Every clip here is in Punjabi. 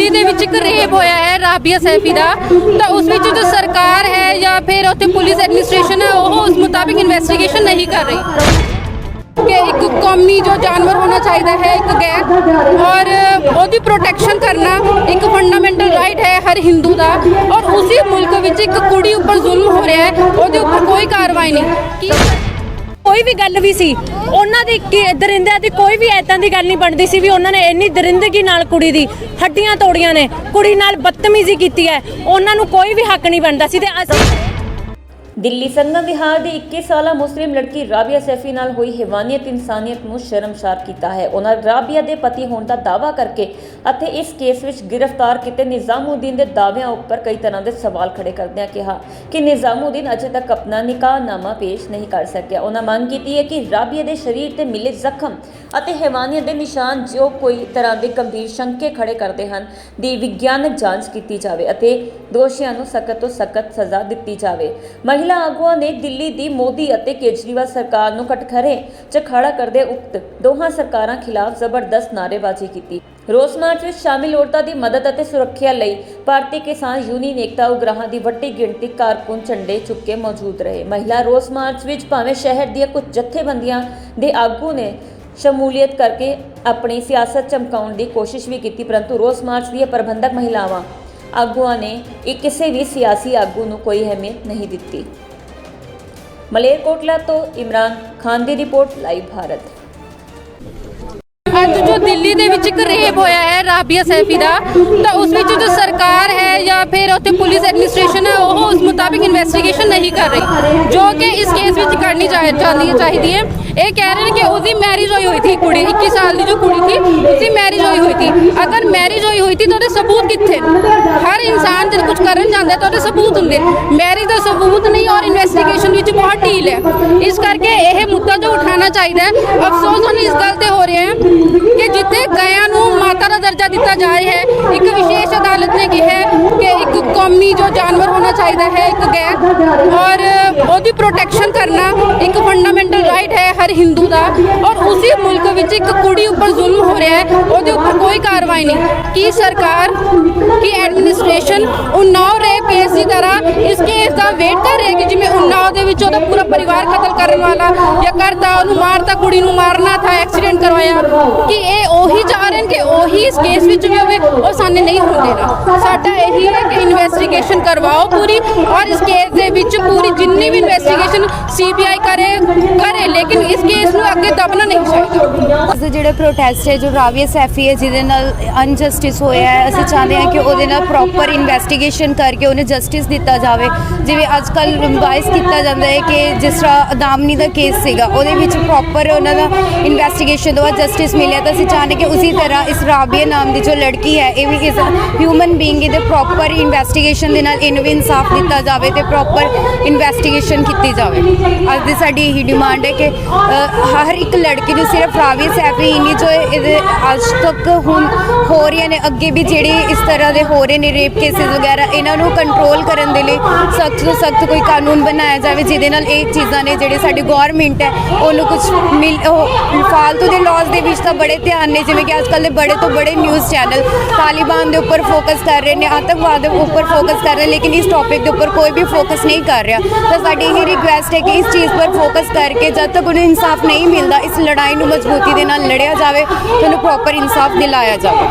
ਦਿੱਲੀ ਦੇ ਵਿੱਚ ਇੱਕ ਰੇਪ ਹੋਇਆ ਹੈ ਰਾਬੀਆ ਸੈਫੀ ਦਾ, ਤਾਂ ਉਸ ਵਿੱਚ ਜੋ ਸਰਕਾਰ ਹੈ ਜਾਂ ਫਿਰ ਉੱਥੇ ਪੁਲਿਸ ਐਡਮਿਨਿਸਟ੍ਰੇਸ਼ਨ ਹੈ ਉਹ ਉਸ ਮੁਤਾबिक ਇਨਵੈਸਟੀਗੇਸ਼ਨ नहीं कर रही कि एक कौमी जो जानवर होना चाहिए है एक गैर और ਉਹਦੀ प्रोटेक्शन करना एक फंडामेंटल राइट है हर हिंदू का, और उसी मुल्क ਵਿੱਚ एक कुड़ी उपर जुल्म हो रहा है ਉਹਦੇ ਉੱਪਰ कोई कार्रवाई नहीं। ਕੋਈ ਵੀ ਗੱਲ ਵੀ ਸੀ ਉਹਨਾਂ ਦੀ ਦਰਿੰਦਿਆਂ ਦੀ ਕੋਈ ਵੀ ਐਦਾਂ ਦੀ ਗੱਲ ਨਹੀਂ ਬਣਦੀ ਸੀ ਵੀ ਉਹਨਾਂ ਨੇ ਇੰਨੀ ਦਰਿੰਦਗੀ ਨਾਲ ਕੁੜੀ ਦੀ ਹੱਡੀਆਂ ਤੋੜੀਆਂ ਨੇ, ਕੁੜੀ ਨਾਲ ਬਦਤਮੀਜ਼ੀ ਕੀਤੀ ਹੈ, ਉਹਨਾਂ ਨੂੰ ਕੋਈ ਵੀ ਹੱਕ ਨਹੀਂ ਬਣਦਾ ਸੀ। ਤੇ ਅਸੀਂ ਦਿੱਲੀ ਸੰਗਮ ਵਿਹਾਰ ਦੀ 21 ਸਾਲਾ ਮੁਸਲਿਮ ਲੜਕੀ ਰਾਬੀਆ ਸੈਫੀ ਨਾਲ ਹੋਈ ਹੈਵਾਨੀਅਤ ਇਨਸਾਨੀਅਤ ਨੂੰ ਸ਼ਰਮਸਾਰ ਕੀਤਾ ਹੈ। ਉਹਨਾਂ ਰਾਬੀਆ ਦੇ ਪਤੀ ਹੋਣ ਦਾ ਦਾਅਵਾ ਕਰਕੇ ਅਤੇ ਇਸ ਕੇਸ ਵਿੱਚ ਗ੍ਰਿਫਤਾਰ ਕੀਤੇ ਨਿਜ਼ਾਮੂਦੀਨ ਦੇ ਦਾਅਵਿਆਂ ਉੱਪਰ ਕਈ ਤਰ੍ਹਾਂ ਦੇ ਸਵਾਲ ਖੜੇ ਕਰਦਿਆਂ ਕਿਹਾ ਕਿ ਨਿਜ਼ਾਮੂਦੀਨ ਅਜੇ ਤੱਕ ਆਪਣਾ ਨਿਕਾਹਨਾਮਾ ਪੇਸ਼ ਨਹੀਂ ਕਰ ਸਕਿਆ। ਉਹਨਾਂ ਮੰਗ ਕੀਤੀ ਹੈ ਕਿ ਰਾਬੀਆ ਦੇ ਸਰੀਰ ਤੇ ਮਿਲੇ ਜ਼ਖਮ ਅਤੇ ਹੈਵਾਨੀਅਤ ਦੇ ਨਿਸ਼ਾਨ ਜੋ ਕੋਈ ਤਰ੍ਹਾਂ ਦੇ ਗੰਭੀਰ ਸ਼ੰਕੇ ਖੜੇ ਕਰਦੇ ਹਨ ਦੀ ਵਿਗਿਆਨਕ ਜਾਂਚ ਕੀਤੀ ਜਾਵੇ ਅਤੇ ਦੋਸ਼ੀਆਂ ਨੂੰ ਸਖਤ ਤੋਂ ਸਖਤ ਸਜ਼ਾ ਦਿੱਤੀ ਜਾਵੇ। ਮਹਿਲਾ ਆਗੂਆਂ ਨੇ ਦਿੱਲੀ ਦੀ ਮੋਦੀ ਅਤੇ ਕੇਜਰੀਵਾਲ ਸਰਕਾਰ ਨੂੰ ਕਟਖਰੇ 'ਚ ਖੜਾ ਕਰਦੇ ਉਕਤ ਦੋਹਾਂ ਸਰਕਾਰਾਂ ਖਿਲਾਫ ਜ਼ਬਰਦਸਤ ਨਾਅਰੇਬਾਜ਼ੀ ਕੀਤੀ। ਰੋਸ ਮਾਰਚ ਵਿੱਚ ਸ਼ਾਮਿਲ ਔਰਤਾਂ ਦੀ ਮਦਦ ਅਤੇ ਸੁਰੱਖਿਆ ਲਈ ਭਾਰਤੀ ਕਿਸਾਨ ਯੂਨੀਅਨ ਏਕਤਾ ਉਗਰਾਹਾਂ ਦੀ ਵੱਡੀ ਗਿਣਤੀ ਕਾਰਕੁਨ ਝੰਡੇ ਚੁੱਕ ਕੇ ਮੌਜੂਦ ਰਹੇ। ਮਹਿਲਾ ਰੋਸ ਮਾਰਚ ਵਿੱਚ ਭਾਵੇਂ ਸ਼ਹਿਰ ਦੀਆਂ ਕੁਝ ਜਥੇਬੰਦੀਆਂ ਦੇ ਆਗੂ ਨੇ ਸ਼ਮੂਲੀਅਤ ਕਰਕੇ ਆਪਣੀ ਸਿਆਸਤ ਚਮਕਾਉਣ ਦੀ ਕੋਸ਼ਿਸ਼ ਵੀ ਕੀਤੀ, ਪਰੰਤੂ ਰੋਸ ਮਾਰਚ ਦੀਆਂ ਪ੍ਰਬੰਧਕ ਮਹਿਲਾਵਾਂ ਆਗੂਆਂ ਨੇ ਕਿਸੇ ਵੀ ਸਿਆਸੀ ਆਗੂ ਨੂੰ ਕੋਈ ਅਹਿਮੀਅਤ ਨਹੀਂ ਦਿੱਤੀ। ਮਲੇਰਕੋਟਲਾ ਤੋਂ ਇਮਰਾਨ ਖਾਨ ਦੀ ਰਿਪੋर्ट ਲਾਈਵ ਭਾਰਤ। ਅੱਜ ਜੋ ਦਿੱਲੀ ਦੇ ਵਿੱਚ ਇੱਕ ਰੇਪ ਹੋਇਆ ਹੈ ਰਾਬੀਆ ਸੈਫੀ ਦਾ, ਤਾਂ ਉਸ ਵਿੱਚ ਜੋ ਸਰਕਾਰ ਹੈ ਜਾਂ ਫਿਰ ਉੱਥੇ ਪੁਲਿਸ ਐਡਮਿਨਿਸਟ੍ਰੇਸ਼ਨ ਹੈ ਉਹ ਉਸ ਮੁਤਾबिक ਇਨਵੈਸਟੀਗੇਸ਼ਨ नहीं कर रही, जो कि इस केस ਵਿੱਚ ਕਰਨੀ ਚਾਹੀਦੀ ਹੈ। ਇਹ ਕਹਿ ਰਹੇ ਨੇ ਕਿ ਉਹਦੀ ਮੈਰਿਜ ਹੋਈ थी, ਕੁੜੀ 21 ਸਾਲ ਦੀ ਜੋ ਕੁੜੀ थी उसकी मैरिज होई थी। अगर मैरिज होई थी तो ਉਹਦੇ सबूत कितने? हर इंसान जब कुछ ਕਰਨ ਜਾਂਦਾ ਤਾਂ ਉਹਦੇ सबूत ਹੁੰਦੇ, मैरिज ਦਾ सबूत नहीं और इन्वेस्टिगेशन ਵਿੱਚ बहुत ਢੀਲ ਹੈ। ਇਸ ਕਰਕੇ ਇਹ ਮੁੱਦਾ ਜੋ ਉਠਾਉਣਾ ਚਾਹੀਦਾ ਹੈ। ਅਫਸੋਸ ਹੁਣ ਇਸ ਗੱਲ ਤੇ ਹੋ ਰਿਹਾ ਹੈ कि जिथे गया माता का दर्जा दिता जा रहा है, एक विशेष अदालत ने कहा है कि एक कौमी जो जानवर होना चाहिए है एक गैर और ਉਹਦੀ प्रोटेक्शन करना एक फंडामेंटल राइट है हर हिंदू का, और उसी मुल्क ਵਿੱਚ एक कुड़ी उपर जुल्म हो रहा है ਉਹਦੇ ਉੱਪਰ कोई कार्रवाई नहीं। की सरकार की एडमिनिस्ट्रेशन उन्नाव रेप केस की तरह इस केस का वेट कर रही है कि जिमें उन्नाव ਦੇ ਵਿੱਚ ਉਹਦਾ पूरा परिवार कतल ਕਰਨ ਵਾਲਾ ਜਾਂ ਕਰਤਾ ਉਹਨੂੰ ਮਾਰਤਾ, ਕੁੜੀ ਨੂੰ ਮਾਰਨਾ था, एक्सीडेंट करवाया, कि ਇਹ ਉਹੀ ਚਾਹ ਰਹੇ ਨੇ ਕਿ ਉਹੀ ਇਸ ਕੇਸ ਵਿੱਚ ਵੀ ਹੋਵੇ, ਉਹ ਸਾਨੇ ਨਹੀਂ ਹੋਣ ਦੇਣਾ। ਸਾਡਾ ਇਹੀ ਹੈ ਕਿ ਇਨਵੈਸਟੀਗੇਸ਼ਨ ਕਰਵਾਓ ਪੂਰੀ, ਔਰ ਇਸ ਕੇਸ ਦੇ ਵਿੱਚ ਪੂਰੀ ਜਿੰਨੀ ਵੀ ਇਨਵੈਸਟੀਗੇਸ਼ਨ ਸੀਬੀਆਈ ਕਰੇ ਲੇਕਿਨ ਇਸ ਕੇਸ ਨੂੰ ਅੱਗੇ ਦਬਣਾ ਨਹੀਂ ਚਾਹੀਦਾ। ਅਸੀਂ ਜਿਹੜੇ ਪ੍ਰੋਟੈਸਟ ਹੈ ਜੋ ਰਾਬੀਆ ਸੈਫੀ ਹੈ ਜਿਹਦੇ ਨਾਲ ਅਨਜਸਟਿਸ ਹੋਇਆ ਹੈ, ਅਸੀਂ ਚਾਹੁੰਦੇ ਹਾਂ ਕਿ ਉਹਦੇ ਨਾਲ ਪ੍ਰੋਪਰ ਇਨਵੈਸਟੀਗੇਸ਼ਨ ਕਰਕੇ ਉਹਨੂੰ ਜਸਟਿਸ ਦਿੱਤਾ ਜਾਵੇ। ਜਿਵੇਂ ਅੱਜ ਕੱਲ੍ਹ ਰਿਵਾਈਜ਼ ਕੀਤਾ ਜਾਂਦਾ ਹੈ ਕਿ ਜਿਸ ਤਰ੍ਹਾਂ ਅਦਾਮਨੀ ਦਾ ਕੇਸ ਸੀਗਾ ਉਹਦੇ ਵਿੱਚ ਪ੍ਰੋਪਰ ਉਹਨਾਂ ਦਾ ਇਨਵੈਸਟੀਗੇਸ਼ਨ ਤੋਂ ਬਾਅਦ ਜਸਟਿਸ ਮਿਲਿਆ, ਤਾਂ ਅਸੀਂ ਚਾਹੁੰਦੇ ਕਿ ਉਸੇ ਤਰ੍ਹਾਂ ਇਸ ਰਾਬੀਆ ਨਾਮ ਦੀ ਜੋ ਲੜਕੀ ਹੈ ਇਹ ਵੀ ਇਸ ਹਿਊਮਨ ਬੀਇੰਗ ਇਹਦੇ ਪ੍ਰੋਪਰ ਇਨਵੈਸਟੀਗੇਸ਼ਨ ਦੇ ਨਾਲ ਇਹਨੂੰ ਵੀ ਇਨਸਾਫ ਦਿੱਤਾ ਜਾਵੇ ਤੇ ਪ੍ਰੋਪਰ ਇਨਵੈਸਟੀਗੇਸ਼ਨ ਕੀਤੀ ਜਾਵੇ। ਅੱਜ ਦੀ ਸਾਡੀ ਇਹੀ ਡਿਮਾਂਡ ਹੈ ਕਿ ਹਰ ਇੱਕ ਲੜਕੀ ਨੂੰ ਸਿਰਫ ਰਾਬੀਆ ਸੈਫੀ ਹੀ ਨਹੀਂ, ਜੋ ਇਹਦੇ ਅੱਜ ਤੱਕ ਹੁਣ ਹੋ ਰਹੀਆਂ ਨੇ ਅੱਗੇ ਵੀ ਜਿਹੜੇ ਇਸ ਤਰ੍ਹਾਂ ਦੇ ਹੋ ਰਹੇ ਨੇ ਰੇਪ ਕੇਸਿਸ ਵਗੈਰਾ, ਇਹਨਾਂ ਨੂੰ ਕੰਟਰੋਲ ਕਰਨ ਦੇ ਲਈ ਸਖਤ ਤੋਂ ਸਖਤ ਕੋਈ ਕਾਨੂੰਨ ਬਣਾਇਆ ਜਾਵੇ ਜਿਹਦੇ ਨਾਲ ਇਹ ਚੀਜ਼ਾਂ ਨੇ ਜਿਹੜੇ ਸਾਡੀ ਗੌਰਮੈਂਟ ਹੈ ਉਹਨੂੰ ਕੁਝ ਫਾਲਤੂ ਦੇ ਲਾਜ਼ ਦੇ ਵਿੱਚ ਤਾਂ ਬੜੇ ਧਿਆਨ ਨੇ, ਜਿਵੇਂ ਕਿ ਅੱਜ ਕੱਲ੍ਹ ਦੇ ਬੜੇ ਤੋਂ ਬੜੇ ਨਿਊਜ਼ ਚੈਨਲ ਤਾਲਿਬਾਨ ਦੇ ਉੱਪਰ ਫੋਕਸ ਕਰ ਰਹੇ ਨੇ, ਆਤੰਕਵਾਦ ਦੇ ਉੱਪਰ ਫੋਕਸ ਕਰ ਰਹੇ, ਲੇਕਿਨ ਇਸ ਟੌਪਿਕ ਦੇ ਉੱਪਰ ਕੋਈ ਵੀ ਫੋਕਸ ਨਹੀਂ ਕਰ ਰਿਹਾ। ਤਾਂ ਸਾਡੀ ਇਹ ਰਿਕੁਐਸਟ ਹੈ ਕਿ ਇਸ ਚੀਜ਼ ਪਰ ਫੋਕਸ ਕਰਕੇ ਜਦ ਤੱਕ ਉਹਨੂੰ ਇਨਸਾਫ ਨਹੀਂ ਮਿਲਦਾ ਇਸ ਲੜਾਈ ਨੂੰ ਮਜ਼ਬੂਤੀ ਦੇ ਨਾਲ ਲੜਿਆ ਜਾਵੇ ਤੇ ਉਹਨੂੰ ਪ੍ਰੋਪਰ ਇਨਸਾਫ ਦਿਲਾਇਆ ਜਾਵੇ।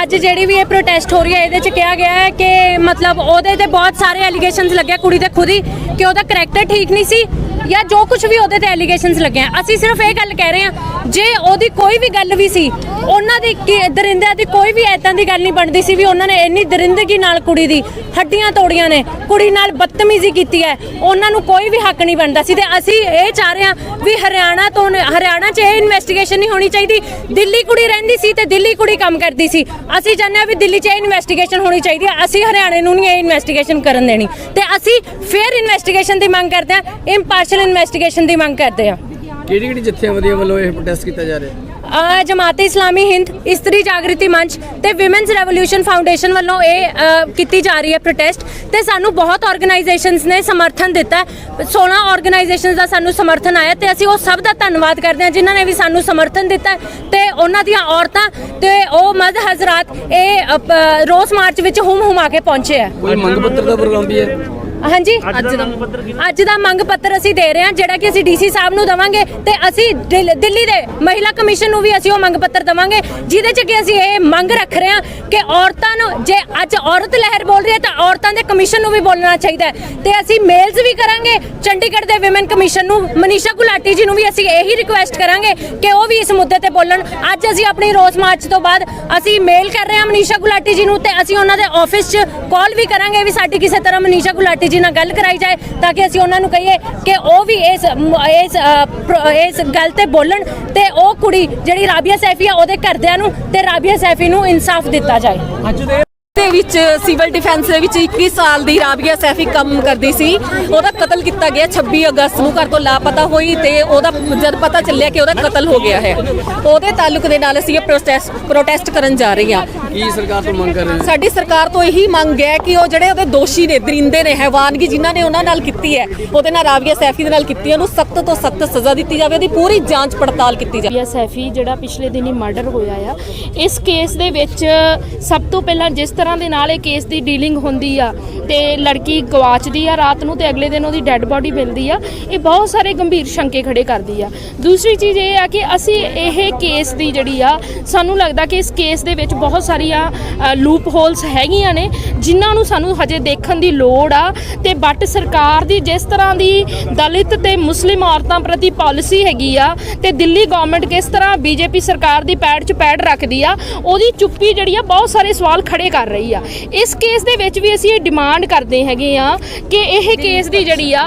ਅੱਜ ਜਿਹੜੀ ਵੀ ਇਹ ਪ੍ਰੋਟੈਸਟ ਹੋ ਰਹੀ ਹੈ ਇਹਦੇ 'ਚ ਕਿਹਾ ਗਿਆ ਹੈ ਕਿ ਮਤਲਬ ਉਹਦੇ ਤੇ ਬਹੁਤ ਸਾਰੇ ਐਲੀਗੇਸ਼ਨਸ ਲੱਗੇ ਕੁੜੀ ਤੇ ਖੁਦ ਹੀ ਕਿ ਉਹਦਾ ਕਰੈਕਟਰ ਠੀਕ ਨਹੀਂ ਸੀ ਜਾਂ ਜੋ ਕੁਝ ਵੀ ਉਹਦੇ ਤੇ ਐਲੀਗੇਸ਼ਨਸ ਲੱਗੇ ਆ। ਅਸੀਂ ਸਿਰਫ ਇਹ ਗੱਲ ਕਹਿ ਰਹੇ ਹਾਂ ਜੇ ਉਹਦੀ ਕੋਈ ਵੀ ਗੱਲ ਵੀ ਸੀ ਉਹਨਾਂ ਦੀ ਦਰਿੰਦਿਆਂ ਦੀ ਕੋਈ ਵੀ ਐਦਾਂ ਦੀ ਗੱਲ ਨਹੀਂ ਬਣਦੀ ਸੀ ਵੀ ਉਹਨਾਂ ਨੇ ਇੰਨੀ ਦਰਿੰਦਗੀ ਨਾਲ ਕੁੜੀ ਦੀ ਹੱਡੀਆਂ ਤੋੜੀਆਂ ਨੇ, ਕੁੜੀ ਨਾਲ ਬਦਤਮੀਜ਼ੀ ਕੀਤੀ ਹੈ, ਉਹਨਾਂ ਨੂੰ ਕੋਈ ਵੀ ਹੱਕ ਨਹੀਂ ਬਣਦਾ ਸੀ। ਤੇ ਅਸੀਂ ਇਹ ਚਾਹ ਰਹੇ ਹਾਂ ਵੀ ਹਰਿਆਣਾ 'ਚ ਇਹ ਇਨਵੈਸਟੀਗੇਸ਼ਨ ਨਹੀਂ ਹੋਣੀ ਚਾਹੀਦੀ। ਦਿੱਲੀ ਕੁੜੀ ਰਹਿੰਦੀ ਸੀ ਤੇ ਦਿੱਲੀ ਕੁੜੀ ਕੰਮ ਕਰਦੀ ਸੀ, ਅਸੀਂ ਚਾਹੁੰਦੇ ਹਾਂ ਵੀ ਦਿੱਲੀ 'ਚ ਇਹ ਇਨਵੈਸਟੀਗੇਸ਼ਨ ਹੋਣੀ ਚਾਹੀਦੀ ਹੈ। ਅਸੀਂ ਹਰਿਆਣੇ ਨੂੰ ਨਹੀਂ ਇਹ ਇਨਵੈਸਟੀਗੇਸ਼ਨ ਕਰਨ ਦੇਣੀ ਤੇ ਅਸੀਂ ਫੇਅਰ ਇਨਵੈਸਟੀਗੇਸ਼ਨ ਦੀ ਮੰਗ ਕਰਦੇ ਹਾਂ, ਇੰਪਾਰਸ਼ਲ ਇਨਵੈਸਟੀਗੇਸ਼ਨ ਦੀ ਮੰਗ ਕਰਦੇ ਹਾਂ। ਕਿਹੜੀ ਜਥੇਬੰਦੀਆਂ ਵੱਲੋਂ ਇਹ ਪ੍ਰੋਟੈਸਟ ਕੀਤਾ ਜਾ ਰਿਹਾ? ਜਮਾਤ ਇਸਲਾਮੀ ਹਿੰਦ, ਇਸਤਰੀ ਜਾਗਰਤੀ ਮੰਚ ਤੇ ਵਿਮਨਸ ਰੈਵੋਲੂਸ਼ਨ ਫਾਊਂਡੇਸ਼ਨ ਵੱਲੋਂ ਇਹ ਕੀਤੀ ਜਾ ਰਹੀ ਹੈ ਪ੍ਰੋਟੈਸਟ ਤੇ ਸਾਨੂੰ ਬਹੁਤ ਆਰਗੇਨਾਈਜੇਸ਼ਨਸ ਨੇ ਸਮਰਥਨ ਦਿੱਤਾ। 16 ਆਰਗੇਨਾਈਜੇਸ਼ਨਸ ਦਾ ਸਾਨੂੰ ਸਮਰਥਨ ਆਇਆ ਤੇ ਅਸੀਂ ਉਹ ਸਭ ਦਾ ਧੰਨਵਾਦ ਕਰਦੇ ਹਾਂ ਜਿਨ੍ਹਾਂ ਨੇ ਵੀ ਸਾਨੂੰ ਸਮਰਥਨ ਦਿੱਤਾ ਤੇ ਉਹਨਾਂ ਦੀਆਂ ਔਰਤਾਂ ਤੇ ਉਹ ਮਰਦ ਹਜ਼ਰਾਤ ਇਹ ਰੋਸ ਮਾਰਚ ਵਿੱਚ ਹੁਮਾ ਕੇ ਪਹੁੰਚੇ ਆ। ਕੋਈ ਮੰਗ ਪੱਤਰ ਦਾ ਪ੍ਰੋਗਰਾਮ ਵੀ ਹੈ? ਹਾਂਜੀ, ਅੱਜ ਦਾ ਮੰਗ ਪੱਤਰ ਅਸੀਂ ਦੇ ਰਹੇ ਹਾਂ ਜਿਹੜਾ ਕਿ ਅਸੀਂ ਡੀਸੀ ਸਾਹਿਬ ਨੂੰ ਦਵਾਂਗੇ ਤੇ ਅਸੀਂ ਦਿੱਲੀ ਦੇ ਮਹਿਲਾ ਕਮਿਸ਼ਨ ਨੂੰ ਵੀ ਅਸੀਂ ਉਹ ਮੰਗ ਪੱਤਰ ਦਵਾਂਗੇ ਜਿਹਦੇ 'ਚ ਕਿ ਅਸੀਂ ਇਹ ਮੰਗ ਰੱਖ ਰਹੇ ਹਾਂ ਕਿ ਔਰਤਾਂ ਨੂੰ ਜੇ ਅੱਜ ਔਰਤ ਲਹਿਰ ਬੋਲ ਰਹੀ ਹੈ ਤਾਂ ਔਰਤਾਂ ਦੇ ਕਮਿਸ਼ਨ ਨੂੰ ਵੀ ਬੋਲਣਾ ਚਾਹੀਦਾ ਹੈ ਤੇ ਅਸੀਂ ਮੇਲਸ ਵੀ ਕਰਾਂਗੇ ਚੰਡੀਗੜ੍ਹ ਦੇ ਵਿਮਨ ਕਮਿਸ਼ਨ ਨੂੰ। ਮਨੀਸ਼ਾ ਗੁਲਾਟੀ ਜੀ ਨੂੰ ਵੀ ਅਸੀਂ ਇਹੀ ਰਿਕੁਐਸਟ ਕਰਾਂਗੇ ਕਿ ਉਹ ਵੀ ਇਸ ਮੁੱਦੇ ਤੇ ਬੋਲਣ। ਅੱਜ ਅਸੀਂ ਆਪਣੀ ਰੋਸ ਮਾਰਚ ਤੋਂ ਬਾਅਦ ਅਸੀਂ ਮੇਲ ਕਰ ਰਹੇ ਹਾਂ ਮਨੀਸ਼ਾ ਗੁਲਾਟੀ ਜੀ ਨੂੰ ਤੇ ਅਸੀਂ ਉਹਨਾਂ ਦੇ ਆਫਿਸ 'ਚ ਕਾਲ ਵੀ ਕਰਾਂਗੇ ਵੀ ਸਾਡੀ ਕਿਸੇ ਤਰ੍ਹਾਂ ਮਨੀਸ਼ਾ ਗੁਲਾਟੀ ਜੀ ਨਾਲ ਗੱਲ ਕਰਾਈ ਜਾਏ ਤਾਂ ਕਿ ਅਸੀਂ ਉਹਨਾਂ ਨੂੰ ਕਹੀਏ ਕਿ ਉਹ ਵੀ ਇਸ ਗੱਲ ਤੇ ਬੋਲਣ ਤੇ ਉਹ ਕੁੜੀ ਜਿਹੜੀ ਰਾਬੀਆ ਸੈਫੀ ਆ ਉਹਦੇ ਘਰਦਿਆਂ ਨੂੰ ਤੇ ਰਾਬੀਆ ਸੈਫੀ ਨੂੰ ਇਨਸਾਫ ਦਿੱਤਾ ਜਾਏ। ਦੇ ਵਿੱਚ ਸਿਵਲ ਡਿਫੈਂਸ ਦੇ ਵਿੱਚ 21 ਸਾਲ ਦੀ ਰਾਬੀਆ ਸੈਫੀ ਕੰਮ ਕਰਦੀ ਸੀ। ਉਹਦਾ ਕਤਲ ਕੀਤਾ ਗਿਆ 26 ਅਗਸਤ ਨੂੰ, ਘਰ ਤੋਂ ਲਾਪਤਾ ਹੋਈ ਤੇ ਉਹਦਾ ਜਦ ਪਤਾ ਚੱਲਿਆ ਕਿ ਉਹਦਾ ਕਤਲ ਹੋ ਗਿਆ ਹੈ ਉਹਦੇ ਤਾਲੁਕ ਦੇ ਨਾਲ ਅਸੀਂ ਇਹ ਪ੍ਰੋਟੈਸਟ ਕਰਨ ਜਾ ਰਹੇ ਹਾਂ। ਕੀ ਸਰਕਾਰ ਤੋਂ ਮੰਗ ਕਰ ਰਹੇ ਹੋ? ਸਾਡੀ ਸਰਕਾਰ ਤੋਂ ਇਹੀ ਮੰਗ ਹੈ ਕਿ ਉਹ ਜਿਹੜੇ ਉਹਦੇ ਦੋਸ਼ੀ ਨੇ, ਦਰਿੰਦੇ ਨੇ, ਹੈਵਾਨਗੀ ਜਿਨ੍ਹਾਂ ਨੇ ਉਹਨਾਂ ਨਾਲ ਕੀਤੀ ਹੈ, ਉਹਦੇ ਨਾਲ ਰਾਬੀਆ ਸੈਫੀ ਦੇ ਨਾਲ ਕੀਤੀ, ਉਹਨੂੰ ਸਖਤ ਤੋਂ ਸਖਤ ਸਜ਼ਾ ਦਿੱਤੀ ਜਾਵੇ, ਉਹਦੀ ਪੂਰੀ ਜਾਂਚ ਪੜਤਾਲ ਕੀਤੀ ਜਾਵੇ। ਰਾਬੀਆ ਸੈਫੀ ਜਿਹੜਾ ਪਿਛਲੇ ਦਿਨੀ ਮਰਡਰ ਹੋਇਆ ਆ, ਇਸ ਕੇਸ ਦੇ ਵਿੱਚ ਸਭ ਤੋਂ ਪਹਿਲਾਂ ਜਿਸ ਤਰ੍ਹਾਂ ਦੇ ਨਾਲ ਇਹ ਕੇਸ ਦੀ ਡੀਲਿੰਗ ਹੁੰਦੀ ਆ ਤੇ ਲੜਕੀ ਗਵਾਚਦੀ ਆ ਰਾਤ ਨੂੰ ਤੇ ਅਗਲੇ ਦਿਨ ਉਹਦੀ ਡੈੱਡ ਬੋਡੀ ਮਿਲਦੀ ਆ, ਇਹ ਬਹੁਤ ਸਾਰੇ ਗੰਭੀਰ ਸ਼ੰਕੇ ਖੜੇ ਕਰਦੀ ਆ। ਦੂਸਰੀ ਚੀਜ਼ ਇਹ ਆ ਕਿ ਅਸੀਂ ਇਹ ਕੇਸ ਦੀ ਜਿਹੜੀ ਆ ਸਾਨੂੰ ਲੱਗਦਾ ਕਿ ਇਸ ਕੇਸ ਦੇ ਵਿੱਚ ਬਹੁਤ ਸਾਰੀਆਂ ਲੂਪ ਹੋਲਸ ਹੈਗੀਆਂ ਨੇ ਜਿਨ੍ਹਾਂ ਨੂੰ ਸਾਨੂੰ ਹਜੇ ਦੇਖਣ ਦੀ ਲੋੜ ਆ ਤੇ ਬਟ ਸਰਕਾਰ ਦੀ ਜਿਸ ਤਰ੍ਹਾਂ ਦੀ ਦਲਿਤ ਤੇ ਮੁਸਲਿਮ ਔਰਤਾਂ ਪ੍ਰਤੀ ਪਾਲਿਸੀ ਹੈਗੀ ਆ ਤੇ ਦਿੱਲੀ ਗਵਰਨਮੈਂਟ ਕਿਸ ਤਰ੍ਹਾਂ ਬੀਜੇਪੀ ਸਰਕਾਰ ਦੀ ਪੈੜ 'ਚ ਪੈੜ ਰੱਖਦੀ ਆ, ਉਹਦੀ ਚੁੱਪੀ ਜਿਹੜੀ ਆ ਬਹੁਤ ਸਾਰੇ ਸਵਾਲ ਖੜੇ ਕਰ ਰਹੀ ਆ। ਇਸ ਕੇਸ ਦੇ ਵਿੱਚ ਵੀ ਅਸੀਂ ਇਹ ਡਿਮਾਂਡ ਕਰਦੇ ਹੈਗੇ ਆ ਕਿ ਇਹ ਕੇਸ ਦੀ ਜਿਹੜੀ ਆ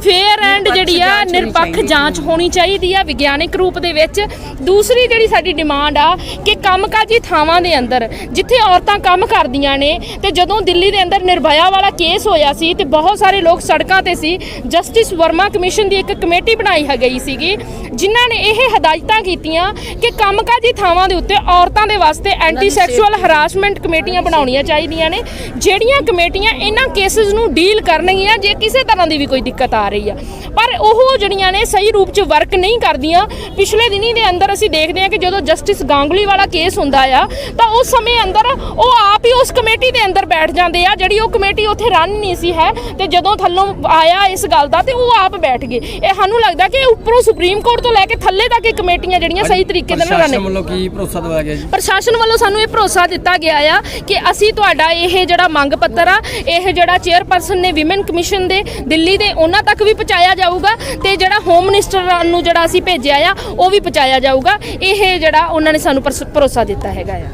ਫੇਅਰ ਐਂਡ ਜਿਹੜੀ ਆ ਨਿਰਪੱਖ ਜਾਂਚ ਹੋਣੀ ਚਾਹੀਦੀ ਆ ਵਿਗਿਆਨਿਕ ਰੂਪ ਦੇ ਵਿੱਚ। ਦੂਸਰੀ ਜਿਹੜੀ ਸਾਡੀ ਡਿਮਾਂਡ ਆ ਕਿ ਕੰਮਕਾਜੀ ਥਾਵਾਂ ਦੇ ਅੰਦਰ ਜਿੱਥੇ ਔਰਤਾਂ ਕੰਮ ਕਰਦੀਆਂ ਨੇ ਤੇ ਜਦੋਂ ਦਿੱਲੀ ਦੇ ਅੰਦਰ ਨਿਰਭਇਆ ਵਾਲਾ ਕੇਸ ਹੋਇਆ ਸੀ ਤੇ ਬਹੁਤ ਸਾਰੇ ਲੋਕ ਸੜਕਾਂ ਤੇ ਸੀ, ਜਸਟਿਸ ਵਰਮਾ ਕਮਿਸ਼ਨ ਦੀ ਇੱਕ ਕਮੇਟੀ ਬਣਾਈ ਗਈ ਸੀਗੀ ਜਿਨ੍ਹਾਂ ਨੇ ਇਹ ਹਦਾਇਤਾਂ ਕੀਤੀਆਂ ਕਿ ਕੰਮਕਾਜੀ ਥਾਵਾਂ ਦੇ ਉੱਤੇ ਔਰਤਾਂ ਦੇ ਵਾਸਤੇ ਐਂਟੀ ਸੈਕਸ਼ੂਅਲ ਹਰਾਸਮੈਂਟ ਕਮੇਟੀਆਂ ਬਣਾਉਣੀਆਂ ਚਾਹੀਦੀਆਂ ਨੇ ਜਿਹੜੀਆਂ ਕਮੇਟੀਆਂ ਇਹਨਾਂ ਕੇਸਿਸ ਨੂੰ ਡੀਲ ਕਰਨਗੀਆਂ ਜੇ ਕਿਸੇ ਤਰ੍ਹਾਂ ਦੀ ਵੀ ਕੋਈ ਦਿੱਕਤ ਆ ਰਹੀ ਆ। ਪਰ ਉਹ ਜਿਹੜੀਆਂ ਨੇ ਸਹੀ ਰੂਪ 'ਚ ਵਰਕ ਨਹੀਂ ਕਰਦੀਆਂ। ਪਿਛਲੇ ਦਿਨੀ ਦੇ ਅੰਦਰ ਅਸੀਂ ਦੇਖਦੇ ਹਾਂ ਕਿ ਜਦੋਂ ਜਸਟਿਸ ਗਾਂਗੁਲੀ ਵਾਲਾ ਕੇਸ ਹੁੰਦਾ ਆ ਤਾਂ ਉਸ ਸਮੇਂ ਅੰਦਰ ਉਹ ਆਪ ਹੀ ਉਸ ਕਮੇਟੀ ਦੇ ਅੰਦਰ ਬੈਠ ਜਾਂਦੇ ਆ ਜਿਹੜੀ ਉਹ ਕਮੇਟੀ ਉੱਥੇ ਰਨ ਨਹੀਂ ਸੀ ਹੈ ਤੇ ਜਦੋਂ ਥੱਲੋਂ ਆਇਆ ਇਸ ਗੱਲ ਦਾ ਤੇ ਉਹ ਆਪ ਬੈਠ ਗਏ। ਇਹ ਸਾਨੂੰ ਲੱਗਦਾ ਕਿ ਉੱਪਰੋਂ ਸੁਪਰੀਮ ਕੋਰਟ ਤੋਂ ਲੈ ਕੇ ਥੱਲੇ ਤੱਕ ਇਹ ਕਮੇਟੀਆਂ ਜਿਹੜੀਆਂ ਸਹੀ ਤਰੀਕੇ ਦੇ ਨਾਲ ਪ੍ਰਸ਼ਾਸਨ ਵੱਲੋਂ ਕੀ ਭਰੋਸਾ ਦਿਵਾਇਆ ਗਿਆ ਜੀ? ਪ੍ਰਸ਼ਾਸਨ ਵੱਲੋਂ ਸਾਨੂੰ ਇਹ ਭਰੋਸਾ ਦਿੱਤਾ ਗਿਆ ਆ ਕਿ ਅਸੀਂ ਤੁਹਾਡਾ ਇਹ ਜਿਹੜਾ ਮੰਗ ਪੱਤਰ ਆ ਇਹ ਜਿਹੜਾ ਚੇਅਰਪਰਸਨ ਨੇ ਵਿਮਨ ਕਮਿਸ਼ਨ ਦੇ ਦਿੱਲੀ ਦੇ ਉਹਨਾਂ ਤੱਕ ਵੀ ਪਹੁੰਚਾਇਆ ਜਾਊਗਾ ਤੇ ਜਿਹੜਾ ਹੋਮ ਮਿਨਿਸਟਰ ਨੂੰ ਜਿਹੜਾ ਅਸੀਂ ਭੇਜਿਆ ਆ ਉਹ ਵੀ ਪਹੁੰਚਾਇਆ ਜਾਊਗਾ। ਇਹ ਜਿਹੜਾ ਉਹਨਾਂ ਨੇ ਸਾਨੂੰ ਭਰੋਸਾ ਦਿੱਤਾ ਹੈਗਾ ਆ।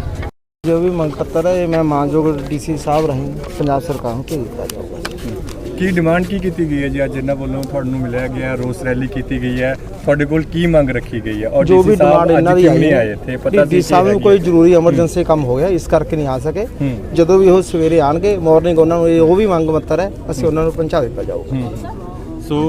जो भी मंग पत्र है मैं मानयोग डीसी साहब रहेंगे पंजाब सरकार को भेज दिया जाऊगा। ਕੀ ਡਿਮਾਂਡ ਕੀ ਕੀਤੀ ਗਈ ਹੈ ਜੀ? ਅੱਜ ਜਿਨ੍ਹਾਂ ਵੱਲੋਂ ਤੁਹਾਨੂੰ ਮਿਲਿਆ ਗਿਆ, ਰੋਸ ਰੈਲੀ ਕੀਤੀ ਗਈ ਹੈ, ਤੁਹਾਡੇ ਕੋਲ ਕੀ ਮੰਗ ਰੱਖੀ ਗਈ ਹੈ? ਔਰ ਜੋ ਵੀ ਡਿਮਾਂਡ ਇਹਨਾਂ ਦੀ ਨਹੀਂ ਆਏ ਇੱਥੇ ਪਤਾ ਡੀ ਸਾਹਿਬ ਨੂੰ ਕੋਈ ਜ਼ਰੂਰੀ ਐਮਰਜੈਂਸੀ ਕੰਮ ਹੋ ਗਿਆ ਇਸ ਕਰਕੇ ਨਹੀਂ ਆ ਸਕੇ। ਜਦੋਂ ਵੀ ਉਹ ਸਵੇਰੇ ਆਣਗੇ ਮਾਰਨਿੰਗ ਉਹਨਾਂ ਨੂੰ ਉਹ ਵੀ ਮੰਗ ਪੱਤਰ ਹੈ ਅਸੀਂ ਉਹਨਾਂ ਨੂੰ ਪਹੁੰਚਾ ਦਿੱਤਾ ਜਾਊਗਾ। ਸੋ